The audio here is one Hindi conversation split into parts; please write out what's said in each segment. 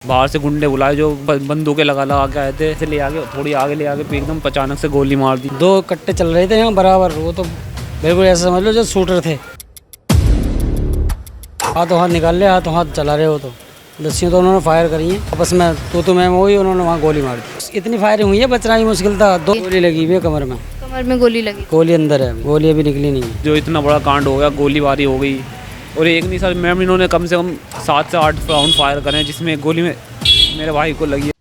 बाहर से गुंडे बुलाए जो बंदूकें लगा लगा के आए थे, ले आगे थोड़ी आगे ले आके एकदम अचानक से गोली मार दी। दो कट्टे चल रहे थे यहाँ बराबर, वो तो बिल्कुल ऐसा समझ लो जो शूटर थे। हाथों हाथ निकाल ले, हाथों हाथ चला रहे हो तो दस्सियों तो उन्होंने फायर करी है आपस में, तो मैं वही उन्होंने वहाँ गोली मार दी। इतनी फायरिंग हुई है, बचना ही मुश्किल था। दो गोली लगी हुई है कमर में गोली लगी, गोली अंदर है, गोली अभी निकली नहीं है। जो इतना बड़ा कांड हो गया, गोलीबारी हो गई। और एक नहीं सर मैम, इन्होंने कम से कम 7 से 8 राउंड फायर करे, जिसमें एक गोली में मेरे भाई को लगी है।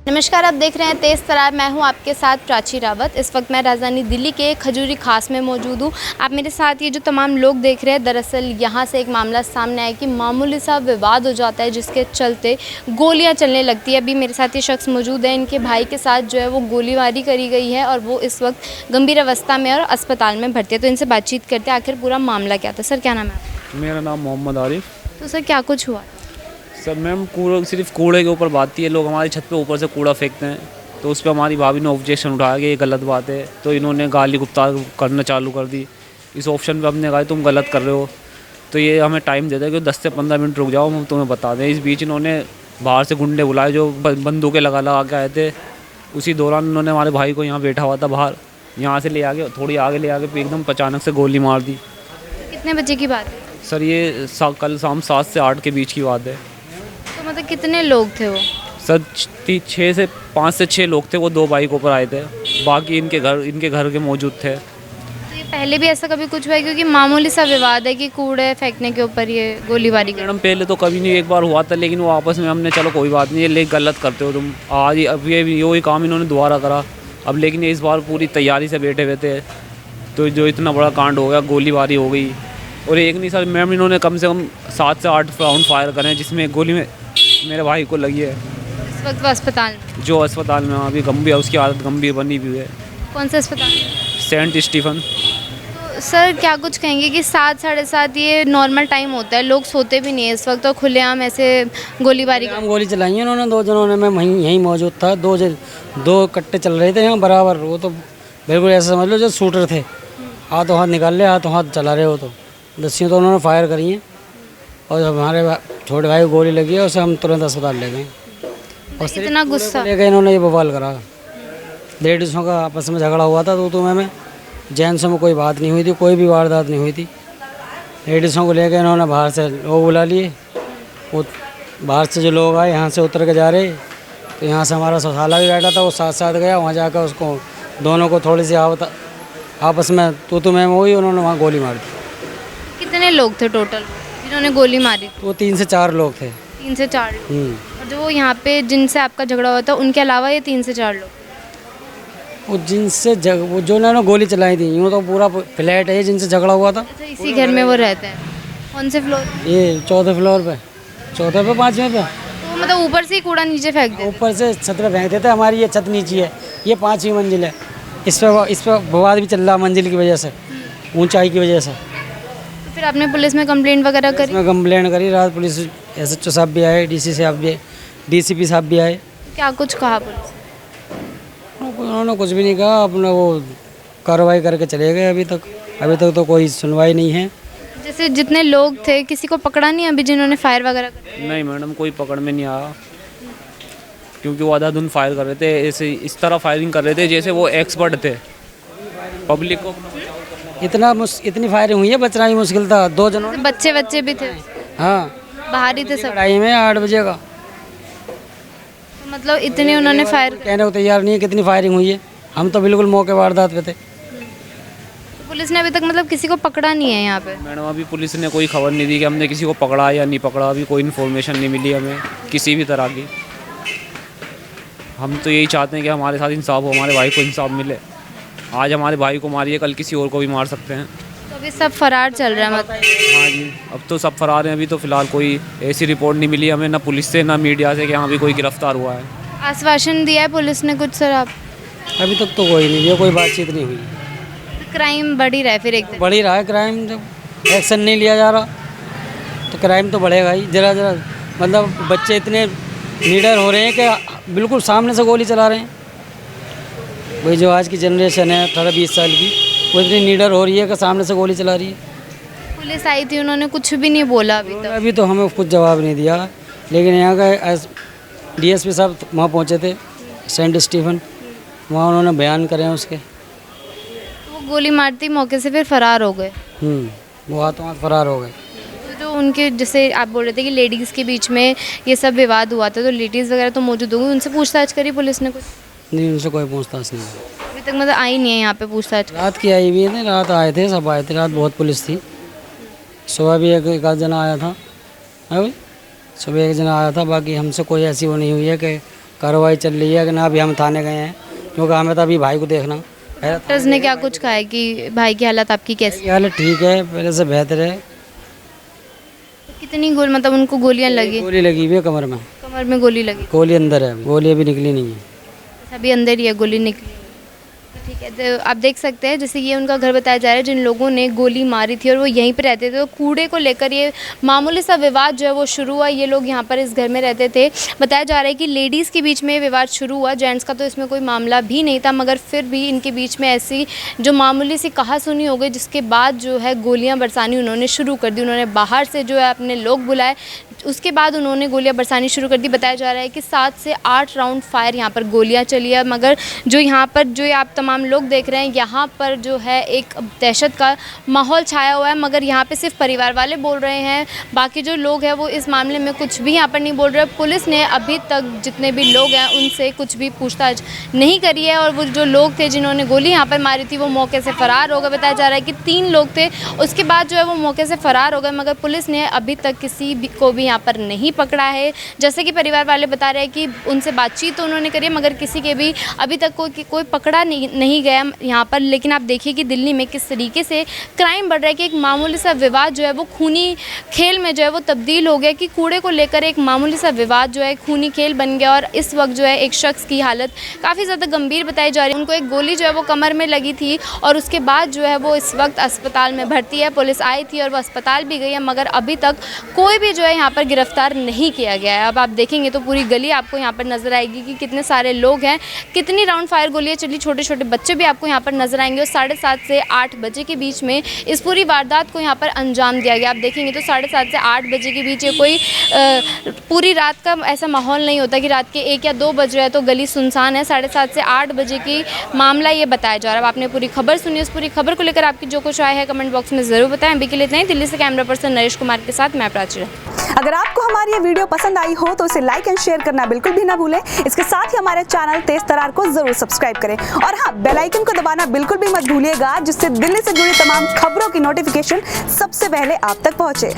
नमस्कार, आप देख रहे हैं तेज तरार। मैं हूं आपके साथ प्राची रावत। इस वक्त मैं राजधानी दिल्ली के खजूरी खास में मौजूद हूं। आप मेरे साथ ये जो तमाम लोग देख रहे हैं, दरअसल यहां से एक मामला सामने आया कि मामूली सा विवाद हो जाता है, जिसके चलते गोलियां चलने लगती है। अभी मेरे साथ ये शख्स मौजूद है, इनके भाई के साथ जो है वो गोलीबारी करी गई है और वो इस वक्त गंभीर अवस्था में और अस्पताल में भर्ती है। तो इनसे बातचीत करते हैं, आखिर पूरा मामला क्या था। सर, क्या नाम है आपका? मेरा नाम मोहम्मद आरिफ। तो सर, क्या कुछ हुआ? सर मैम, सिर्फ कूड़े के ऊपर बात थी। ये लोग हमारी छत पे ऊपर से कूड़ा फेंकते हैं, तो उस पर हमारी भाभी ने ऑब्जेक्शन उठाया कि ये गलत बात है। तो इन्होंने गाली गुप्तार करना चालू कर दी। इस ऑप्शन पे हमने कहा तुम गलत कर रहे हो, तो ये हमें टाइम दे दे कि 10 से 15 मिनट रुक जाओ, हम तुम्हें बता दें। इस बीच इन्होंने बाहर से गुंडे बुलाए जो बंदूकें लगा लगा के आए थे। उसी दौरान उन्होंने हमारे भाई को यहाँ बैठा हुआ था बाहर, यहाँ से ले आके थोड़ी आगे ले आके एकदम अचानक से गोली मार दी। कितने बजे की बात है? सर ये कल शाम 7 से 8 के बीच की बात है। तो मतलब कितने लोग थे वो? सर 5 से 6 लोग थे। वो 2 बाइकों पर आए थे, बाकी इनके घर के मौजूद थे। तो ये पहले भी ऐसा कभी कुछ हुआ है? क्योंकि मामूली सा विवाद है कि कूड़े फेंकने के ऊपर ये गोलीबारी कर। मैडम पहले तो कभी नहीं, एक बार हुआ था, लेकिन वो आपस में हमने चलो कोई बात नहीं, ये गलत करते हो तुम। आज अब ये काम इन्होंने दोबारा करा अब, लेकिन ये इस बार पूरी तैयारी से बैठे हुए थे। तो जो इतना बड़ा कांड हो गया, गोलीबारी हो गई। और एक नहीं सर मैम, इन्होंने कम से कम 7 से 8 राउंड फायर करे, जिसमें एक गोली में मेरे भाई को लगी है। इस वक्त वो अस्पताल में? जो अस्पताल में अभी गंभीर, उसकी हालत गंभीर बनी हुई है। कौन से अस्पताल में? Saint Stephen. तो सर, क्या कुछ कहेंगे कि 7 साढ़े 7 ये नॉर्मल टाइम होता है, लोग सोते भी नहीं है इस वक्त, तो खुलेआम ऐसे गोलीबारी हम गोली चलाई है उन्होंने, दो जनों ने। मैं यहीं मौजूद था। दो कट्टे चल रहे थे यहाँ बराबर, वो तो बिल्कुल ऐसा समझ लो जो शूटर थे। हाथों हाथ निकाल ले, हाथों हाथ चला रहे हो तो दस्सियों तो उन्होंने फायर करी हैं और हमारे छोटे भाई को गोली लगी है, उसे हम तुरंत अस्पताल ले गए। और इतना गुस्सा ले गए इन्होंने, ये बवाल करा। लेडीज़ों का आपस में झगड़ा हुआ था, तो मैं जेंट्सों में कोई बात नहीं हुई थी, कोई भी वारदात नहीं हुई थी। लेडीज़ों को ले गए इन्होंने, बाहर से लोग बुला लिए। वो बाहर से जो लोग आए यहाँ से उतर के जा रहे, तो यहाँ से हमारा सौसाला भी बैठा था, वो साथ साथ गया। वहाँ जाकर उसको दोनों को थोड़ी सी आपस में तो मैं वही, उन्होंने वहाँ गोली मार दी। कितने लोग थे टोटल जिन्होंने गोली मारी? वो 3 से 4 लोग थे। 3 से 4 लोग। और जो यहाँ पे जिनसे आपका झगड़ा हुआ था, उनके अलावा ये 3 से 4 लोग? वो जिनसे वो जो उन्होंने गोली चलाई थी, यूँ तो पूरा फ्लैट है जिनसे झगड़ा हुआ था। अच्छा, इसी घर में वो रहते हैं? कौन से फ्लोर? ये 4थे फ्लोर पे, 4थे पे 5वें पे। तो मतलब ऊपर से ही कूड़ा नीचे फेंक देते? ऊपर से छत पे फेंक देते। हमारी ये छत नीची है, ये 5वीं मंजिल है। इस पर विवाद भी चल रहा मंजिल की वजह से, ऊंचाई की वजह से। तो फिर आपने पुलिस में कंप्लेंट वगैरह करी? इसमें कंप्लेंट करी, रात पुलिस SHO साहब भी आए, DC साहब भी, DCP साहब भी आए। क्या कुछ कहा पुलिस? उन्होंने कुछ भी नहीं कहा, अपना वो कार्रवाई करके चले गए। अभी तक तो कोई सुनवाई नहीं है। जैसे जितने लोग थे, किसी को पकड़ा नहीं अभी जिन्होंने फायर वगैरह करा? नहीं मैडम, कोई पकड़ में नहीं आया, क्योंकि वो आधा धुन फायर कर रहे थे। ऐसे इस तरह फायरिंग कर रहे थे जैसे वो एक्सपर्ट थे। पब्लिक को इतनी फायरिंग हुई है, बचना ही मुश्किल था। 2 जनों बच्चे भी थे? हाँ, बाहर ही थे सब? लड़ाई में 8 बजे का। तो मतलब इतने उन्होंने फायर? कहने को तैयार नहीं है कितनी फायरिंग हुई है। हम तो बिल्कुल मौके वारदात पे थे। तो पुलिस ने अभी तक मतलब किसी को पकड़ा नहीं है यहाँ पे? मैडम अभी पुलिस ने कोई खबर नहीं दी कि हमने किसी को पकड़ा या नहीं पकड़ा। अभी कोई इन्फॉर्मेशन नहीं मिली हमें किसी भी तरह की। हम तो यही चाहते हैं कि हमारे साथ इंसाफ हो, हमारे भाई को इंसाफ मिले। आज हमारे भाई को मारिए, कल किसी और को भी मार सकते हैं। तो अभी सब फरार चल रहा है मतलब? हाँ जी, अब तो सब फरार हैं। अभी तो फिलहाल कोई ऐसी रिपोर्ट नहीं मिली हमें, ना पुलिस से ना मीडिया से, कि हाँ भी कोई गिरफ्तार हुआ है। आश्वासन दिया है पुलिस ने कुछ सर आप? अभी तक तो कोई नहीं, ये कोई बातचीत नहीं हुई। क्राइम बढ़ ही रहा है फिर एक दिन? बढ़ ही रहा है क्राइम। जब एक्शन नहीं लिया जा रहा तो क्राइम तो बढ़ेगा ही। जरा मतलब बच्चे इतने लीडर हो रहे हैं कि बिल्कुल सामने से गोली चला रहे हैं। वही जो आज की जनरेशन है 18-20 साल की, वो इतनी लीडर हो रही है कि सामने से गोली चला रही है। पुलिस आई थी, उन्होंने कुछ भी नहीं बोला अभी तक। अभी तो हमें कुछ जवाब नहीं दिया, लेकिन यहाँ का डीएसपी साहब वहाँ पहुँचे थे, सेंट स्टीफन, वहाँ उन्होंने बयान करे हैं उसके। वो गोली मारती मौके से फिर फरार हो गए। वो हाथों हाथ फरार हो गए। तो जो उनके, जैसे आप बोल रहे थे कि लेडीज़ के बीच में ये सब विवाद हुआ था, तो लेडीज़ वगैरह तो मौजूद होंगी, उनसे पूछताछ करी पुलिस ने कुछ? नहीं, उनसे कोई पूछताछ नहीं। अभी तक मतलब आई नहीं है यहाँ पे पूछताछ? रात की आई हुई थी, रात आए थे, सब आए थे, रात बहुत पुलिस थी। सुबह भी एक आध जना आया था, अभी सुबह एक जना आया था, बाकी हमसे कोई ऐसी वो नहीं हुई है कि कार्रवाई चल रही है कि ना। अभी हम थाने गए हैं, क्योंकि हमें तो अभी भाई को देखना। डॉक्टर्स ने क्या कुछ कहा है कि भाई की हालत आपकी कैसी? हालत ठीक है, पहले से बेहतर है। कितनी गोल, मतलब उनको गोलियाँ लगी? गोली लगी हुई है कमर में। कमर में गोली लगी? गोली अंदर है, गोली अभी निकली नहीं है। अभी अंदर ही है, गोली निकली। तो ठीक है, तो आप देख सकते हैं जैसे ये उनका घर बताया जा रहा है जिन लोगों ने गोली मारी थी और वो यहीं पे रहते थे। तो कूड़े को लेकर ये मामूली सा विवाद जो है वो शुरू हुआ। ये लोग यहाँ पर इस घर में रहते थे। बताया जा रहा है कि लेडीज़ के बीच में विवाद शुरू हुआ, जेंट्स का तो इसमें कोई मामला भी नहीं था, मगर फिर भी इनके बीच में ऐसी जो मामूली सी कहासुनी हो गई, जिसके बाद जो है गोलियाँ बरसानी उन्होंने शुरू कर दी। उन्होंने बाहर से जो है अपने लोग बुलाए, उसके बाद उन्होंने गोलियां बरसानी शुरू कर दी। बताया जा रहा है कि 7 से 8 राउंड फायर यहाँ पर गोलियां चली है, मगर जो यहाँ पर जो आप तमाम लोग देख रहे हैं, यहाँ पर जो है एक दहशत का माहौल छाया हुआ है। मगर यहाँ पे सिर्फ परिवार वाले बोल रहे हैं, बाकी जो लोग हैं वो इस मामले में कुछ भी यहाँ पर नहीं बोल रहे। पुलिस ने अभी तक जितने भी लोग हैं उनसे कुछ भी पूछताछ नहीं करी है, और वो जो लोग थे जिन्होंने गोली यहाँ पर मारी थी वो मौके से फ़रार हो गए। बताया जा रहा है कि 3 लोग थे, उसके बाद जो है वो मौके से फ़रार हो गए, मगर पुलिस ने अभी तक किसी भी को भी यहाँ पर नहीं पकड़ा है। जैसे कि परिवार वाले बता रहे हैं कि उनसे बातचीत तो उन्होंने करी है, मगर किसी के भी अभी तक कोई पकड़ा नहीं गया यहाँ पर। लेकिन आप देखिए कि दिल्ली में किस तरीके से क्राइम बढ़ रहा है कि एक मामूली सा विवाद जो है वो खूनी खेल में जो है वो तब्दील हो गया, कि कूड़े को लेकर एक मामूली सा विवाद जो है खूनी खेल बन गया। और इस वक्त जो है एक शख्स की हालत काफ़ी ज़्यादा गंभीर बताई जा रही है। उनको एक गोली जो है वो कमर में लगी थी, और उसके बाद जो है वो इस वक्त अस्पताल में भर्ती है। पुलिस आई थी और वो अस्पताल भी गई है, मगर अभी तक कोई भी जो है यहाँ पर गिरफ्तार नहीं किया गया है। अब आप देखेंगे तो पूरी गली आपको यहाँ पर नजर आएगी कि कितने सारे लोग हैं, कितनी राउंड फायर गोलियां चली, छोटे छोटे बच्चे भी आपको यहाँ पर नजर आएंगे। और 7:30 से 8 बजे के बीच में इस पूरी वारदात को यहाँ पर अंजाम दिया गया। आप देखेंगे तो 7:30 से 8 बजे के बीच ये कोई पूरी रात का ऐसा माहौल नहीं होता कि रात के 1 या 2 बज रहे हैं तो गली सुनसान है। 7:30 से 8 बजे की मामला ये बताया जा रहा है। अब आपने पूरी खबर सुनी, उस पूरी खबर को लेकर आपकी जो कुछ आया है कमेंट बॉक्स में ज़रूर बताएं। अभी के लिए इतना ही। दिल्ली से कैमरा पर्सन नरेश कुमार के साथ मैं प्राची। अगर आपको हमारी ये वीडियो पसंद आई हो तो इसे लाइक एंड शेयर करना बिल्कुल भी ना भूलें। इसके साथ ही हमारे चैनल तेज तरार को जरूर सब्सक्राइब करें, और हाँ, बेल आइकन को दबाना बिल्कुल भी मत भूलिएगा, जिससे दिल्ली से जुड़ी तमाम खबरों की नोटिफिकेशन सबसे पहले आप तक पहुंचे।